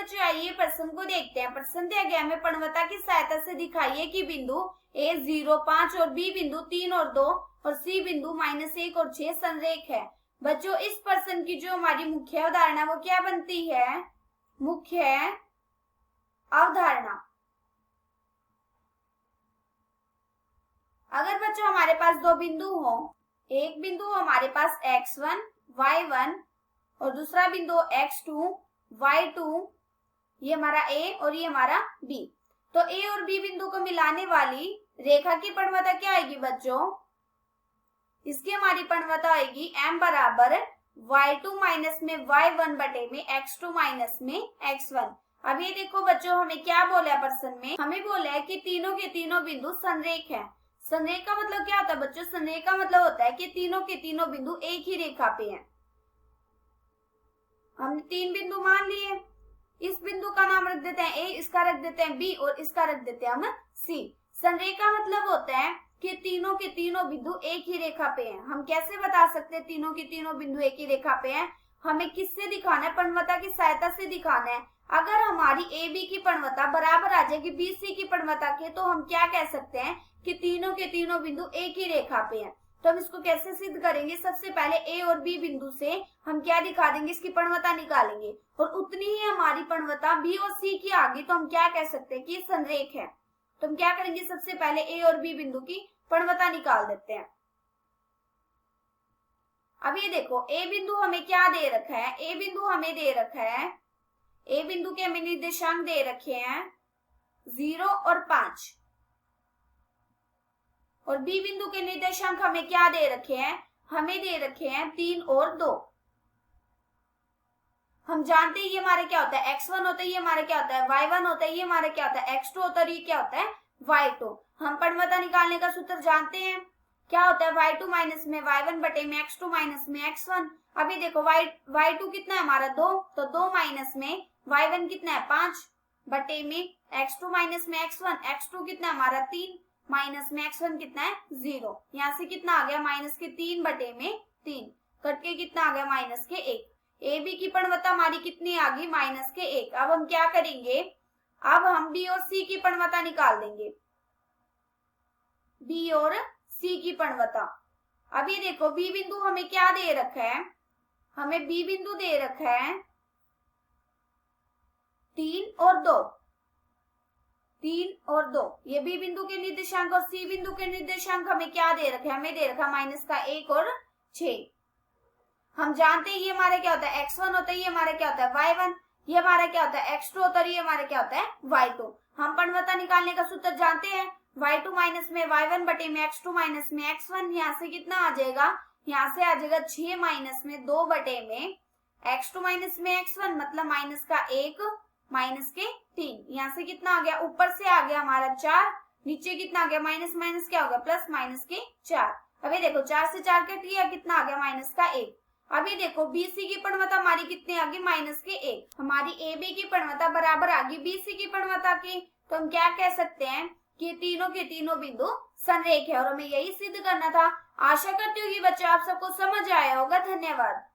बच्चों आइए प्रश्न को देखते हैं। प्रश्न दिया गया हमें पणवता की सहायता से दिखाइए कि बिंदु A 0, 5 और B बिंदु 3 और 2 और C बिंदु -1 और 6 संरेख है। बच्चों इस प्रश्न की जो हमारी मुख्य अवधारणा वो क्या बनती है? मुख्य अवधारणा। अगर बच्चों हमारे पास दो बिंदु हो, एक बिंदु हमारे पास x1, y1 और दूसरा बिंदु x2, y2, ये हमारा A और ये हमारा B, तो A और B बिंदु को मिलाने वाली रेखा की पणवता क्या आएगी बच्चों? इसकी हमारी पणवता आएगी m बराबर y2 माइनस में y1 बटे में x2 माइनस में x1। अब ये देखो बच्चों हमें क्या बोला है प्रश्न में? हमें बोला है कि तीनों के तीनों बिंदु संरेख हैं। संरेख का मतलब क्या होता है बच्चों? संरेख का मतलब होता है कि तीनों के तीनों बिंदु एक ही रेखा पे हैं। हमने तीन बिंदु मान लिए, इस बिंदु का नाम रख देते हैं A, इसका रख देते हैं B और इसका रख देते हैं हम C। संरेख का मतलब होता है कि तीनों के तीनों बिंदु एक ही रेखा पे हैं। हम कैसे बता सकते हैं तीनों के तीनों बिंदु एक ही रेखा पे हैं? हमें किससे दिखाना है? पणवता की सहायता से दिखाना है। अगर हमारी AB की पणवता बराबर आ जाएगी BC की पणवता के, तो हम क्या कह सकते हैं कि तीनों के तीनों बिंदु एक ही रेखा पे हैं। तो हम इसको कैसे सिद्ध करेंगे? सबसे पहले A और B बिंदु से हम क्या दिखा देंगे? इसकी पणवता निकालेंगे और उतनी ही हमारी पणवता B और C की आ गई तो हम क्या कह सकते हैं कि संरेख है। तो हम क्या करेंगे? सबसे पहले A और B बिंदु की पणवता निकाल देते हैं। अब ये देखो A बिंदु हमें क्या दे रखा है? A बिंदु हमें दे रखा है, A बिंदु के हमें निर्देशांक दे रखे हैं 0 और 5 और B बिंदु के निर्देशांक हमें क्या दे रखे हैं? हमें दे रखे हैं 3 और 2। हम जानते हैं ये हमारा क्या होता है? x1 होता है, ये हमारा क्या होता है? y1 होता है, ये हमारा क्या होता है? x2 होता है और ये क्या होता है? y2। हम पणवता निकालने का सूत्र जानते हैं, क्या होता है? y2 माइनस में y1 बटे में x2 माइनस में x1। अभी देखो y2 कितना है हमारा? 2, तो 2 माइनस में y1 कितना है? 5 बटे में x2 माइनस में x1, x2 कितना है हमारा? 3 माइनस में x1 कितना है? 0। यहाँ से कितना आ गया? माइनस के 3 बटे में 3 कट के कितना आ गया? माइनस के 1। AB की पणवता हमारी कितनी आ गई? माइनस के 1। अब हम क्या करेंगे? अब हम B और C की पणवता निकाल देंगे, B और C की पणवता। अब ये देखो B बिंदु हमें क्या दे रखा है? हमें B बिंदु दे रखा है 3 और 2, 3 और 2। ये B बिंदु के निर्देशांक और C बिंदु के निर्देशांक हमें क्या दे रखे हैं? हमें दे रखा माइनस का 1 और 6। हम जानते हैं ये हमारा क्या होता है? x1 होता है, ये हमारा क्या होता है? y1, ये हमारा क्या होता है? x2 होता है, ये हमारा क्या होता है? y2। हम पणवता निकालने का सूत्र जानते हैं, y2 माइनस में y1 बटे में x2 माइनस में x1। यहाँ से कितना आ जाएगा? यहाँ से आ जाएगा 6 माइनस में 2 बटे में x2 माइनस में x1, मतलब माइनस का 1 माइनस के 3। यहाँ से कितना आ गया? ऊपर से आ गया हमारा 4, नीचे कितना आ गया? माइनस माइनस क्या होगा? प्लस माइनस के 4। अभी देखो 4 से 4 कट गया, कितना आ गया? माइनस का 1। अभी देखो BC की पणवता हमारी कितनी आ गई? माइनस के 1। हमारी AB की पणवता बराबर आ गई BC की पणवता की, तो हम क्या कह सकते हैं कि तीनों के तीनों बिंदु संरेख है और हमें यही सिद्ध करना था। आशा करती हूँ कि बच्चों आप सबको समझ आया होगा। धन्यवाद।